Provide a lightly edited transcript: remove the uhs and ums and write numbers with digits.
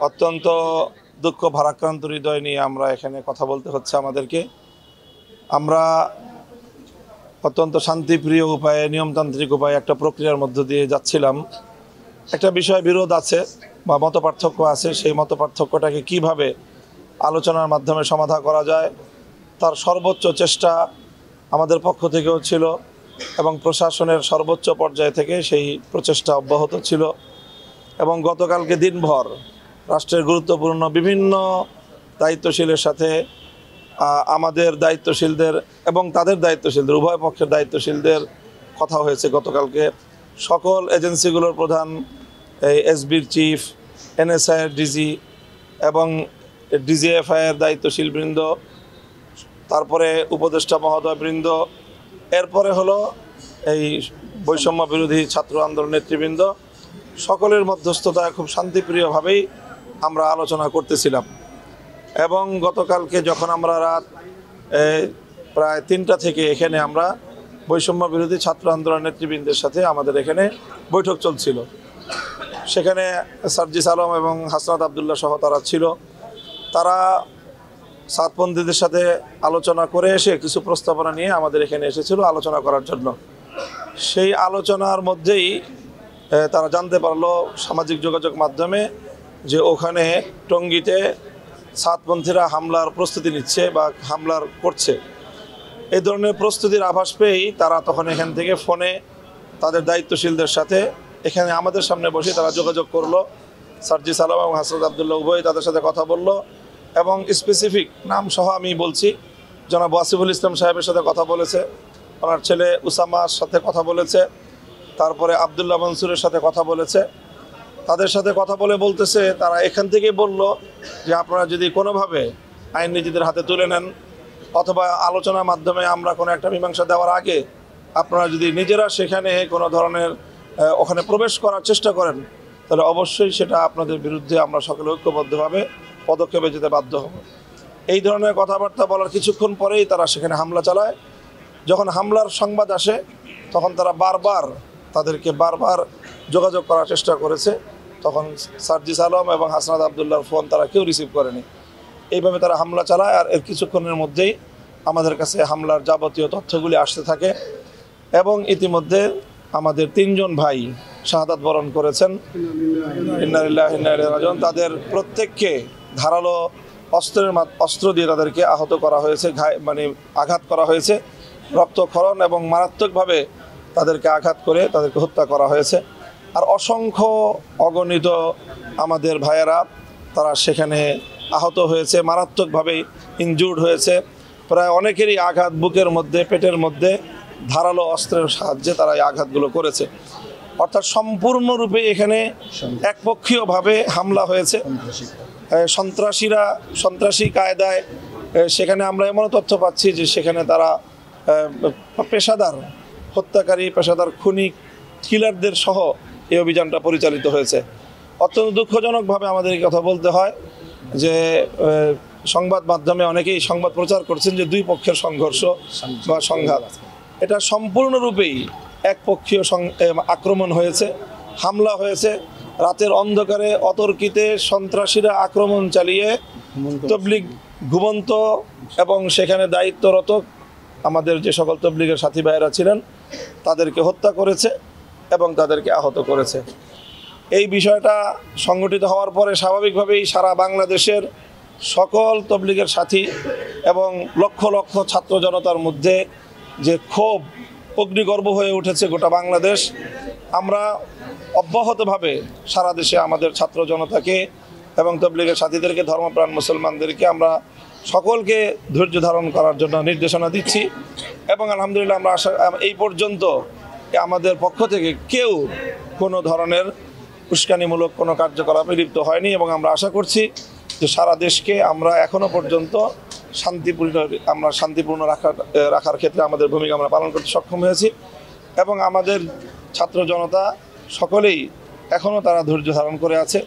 অত্যন্ত দুঃখ ভারাক্রান্ত হৃদয় নিয়ে আমরা এখানে কথা বলতে হচ্ছে আমাদেরকে। আমরা অত্যন্ত শান্তিপ্রিয় উপায়ে, নিয়মতান্ত্রিক উপায়ে একটা প্রক্রিয়ার মধ্য দিয়ে যাচ্ছিলাম। একটা বিষয় বিরোধ আছে বা মতপার্থক্য আছে, সেই মতপার্থক্যটাকে কিভাবে আলোচনার মাধ্যমে সমাধান করা যায় তার সর্বোচ্চ চেষ্টা আমাদের পক্ষ থেকেও ছিল এবং প্রশাসনের সর্বোচ্চ পর্যায় থেকে সেই প্রচেষ্টা অব্যাহত ছিল। এবং গতকালকে দিনভর রাষ্ট্রের গুরুত্বপূর্ণ বিভিন্ন দায়িত্বশীলের সাথে আমাদের দায়িত্বশীলদের এবং তাদের দায়িত্বশীলদের, উভয় পক্ষের দায়িত্বশীলদের কথা হয়েছে। গতকালকে সকল এজেন্সিগুলোর প্রধান, এই এসবির চিফ, এনএসআইয়ের ডিজি এবং ডিজিএফআইয়ের দায়িত্বশীল বৃন্দ, তারপরে উপদেষ্টা মহোদয় বৃন্দ, এরপরে হলো এই বৈষম্য বিরোধী ছাত্র আন্দোলন নেতৃবৃন্দ, সকলের মধ্যস্থতায় খুব শান্তিপ্রিয়ভাবেই আমরা আলোচনা করতেছিলাম। এবং গতকালকে যখন আমরা রাত প্রায় 3টা থেকে এখানে আমরা বৈষম্য বিরোধী ছাত্র আন্দোলন নেতৃবৃন্দের সাথে আমাদের এখানে বৈঠক চলছিল, সেখানে সার্জিস আলম এবং হাসনাত আবদুল্লাহ সহ তারা ছিল। তারা সাতপন্থীদের সাথে আলোচনা করে এসে কিছু প্রস্তাবনা নিয়ে আমাদের এখানে এসেছিল আলোচনা করার জন্য। সেই আলোচনার মধ্যেই তারা জানতে পারলো সামাজিক যোগাযোগ মাধ্যমে যে ওখানে টঙ্গীতে সাতপন্থীরা হামলার প্রস্তুতি নিচ্ছে বা হামলার করছে। এই ধরনের প্রস্তুতির আভাস পেয়েই তারা তখন এখান থেকে ফোনে তাদের দায়িত্বশীলদের সাথে এখানে আমাদের সামনে বসে তারা যোগাযোগ করলো। সার্জিস আলম এবং হাসনাত আবদুল্লাহ উভয় তাদের সাথে কথা বলল এবং স্পেসিফিক নাম সহ আমি বলছি, জনাব ওয়াসিফুল ইসলাম সাহেবের সাথে কথা বলেছে, ওনার ছেলে উসামার সাথে কথা বলেছে, তারপরে আবদুল্লাহ মনসুরের সাথে কথা বলেছে। তাদের সাথে কথা বলে বলতেছে, তারা এখান থেকে বলল যে আপনারা যদি কোনোভাবে আইন নিজেদের হাতে তুলে নেন অথবা আলোচনার মাধ্যমে আমরা কোনো একটা মীমাংসা দেওয়ার আগে আপনারা যদি নিজেরা সেখানে কোনো ধরনের ওখানে প্রবেশ করার চেষ্টা করেন, তাহলে অবশ্যই সেটা আপনাদের বিরুদ্ধে আমরা সকলে ঐক্যবদ্ধভাবে পদক্ষেপে যেতে বাধ্য হব। এই ধরনের কথাবার্তা বলার কিছুক্ষণ পরেই তারা সেখানে হামলা চালায়। যখন হামলার সংবাদ আসে তখন তারা তাদেরকে বারবার যোগাযোগ করার চেষ্টা করেছে। তখন সার্জিস আলম এবং হাসনাত আবদুল্লাহর ফোন তারা কেউ রিসিভ করেনি। এইভাবে তারা হামলা চালায় আর এর কিছুক্ষণের মধ্যেই আমাদের কাছে হামলার যাবতীয় তথ্যগুলি আসতে থাকে এবং ইতিমধ্যে আমাদের 3 জন ভাই শাহাদাত বরণ করেছেন। ইন্না লিল্লাহি ওয়া ইন্না ইলাইহি রাজিউন। তাদের প্রত্যেককে ধারালো অস্ত্র দিয়ে তাদেরকে আহত করা হয়েছে, আঘাত করা হয়েছে, রক্তক্ষরণ এবং মারাত্মকভাবে তাদেরকে আঘাত করে তাদেরকে হত্যা করা হয়েছে। আর অসংখ্য অগণিত আমাদের ভাইয়েরা তারা সেখানে আহত হয়েছে, মারাত্মকভাবে ইনজুর্ড হয়েছে। প্রায় অনেকেরই আঘাত বুকের মধ্যে, পেটের মধ্যে ধারালো অস্ত্রের সাহায্যে তারা এই আঘাতগুলো করেছে। অর্থাৎ সম্পূর্ণরূপে এখানে একপক্ষীয়ভাবে হামলা হয়েছে। সন্ত্রাসী কায়দায় সেখানে আমরা এমন তথ্য পাচ্ছি যে সেখানে তারা পেশাদার হত্যাকারী, পেশাদার খুনি, কিলারদের সহ এই অভিযানটা পরিচালিত হয়েছে। অত্যন্ত দুঃখজনকভাবে আমাদের কথা বলতে হয় যে সংবাদ মাধ্যমে অনেকেই সংবাদ প্রচার করছেন যে 2 পক্ষের সংঘর্ষ বা সংঘাত। এটা সম্পূর্ণরূপেই একপক্ষীয় আক্রমণ হয়েছে, হামলা হয়েছে। রাতের অন্ধকারে অতর্কিতে সন্ত্রাসীরা আক্রমণ চালিয়ে তবলিগ ঘুমন্ত এবং সেখানে দায়িত্বরত আমাদের যে সকল তবলিগের সাথী ভাইয়েরা ছিলেন তাদেরকে হত্যা করেছে এবং তাদেরকে আহত করেছে। এই বিষয়টা সংগঠিত হওয়ার পরে স্বাভাবিকভাবেই সারা বাংলাদেশের সকল তবলিগের সাথী এবং লক্ষ লক্ষ ছাত্র জনতার মধ্যে যে ক্ষোভ অগ্নিগর্ভ হয়ে উঠেছে গোটা বাংলাদেশ। আমরা অব্যাহতভাবে সারা দেশে আমাদের ছাত্র জনতাকে এবং তবলিগের সাথীদেরকে, ধর্মপ্রাণ মুসলমানদেরকে আমরা সকলকে ধৈর্য ধারণ করার জন্য নির্দেশনা দিচ্ছি এবং আলহামদুলিল্লাহ আমরা এই পর্যন্ত আমাদের পক্ষ থেকে কেউ কোনো ধরনের উস্কানিমূলক কোনো কার্যকলাপে লিপ্ত হয়নি এবং আমরা আশা করছি যে সারা দেশকে আমরা এখনও পর্যন্ত শান্তিপূর্ণ রাখার ক্ষেত্রে আমাদের ভূমিকা আমরা পালন করতে সক্ষম হয়েছি এবং আমাদের ছাত্র জনতা সকলেই এখনও তারা ধৈর্য ধারণ করে আছে।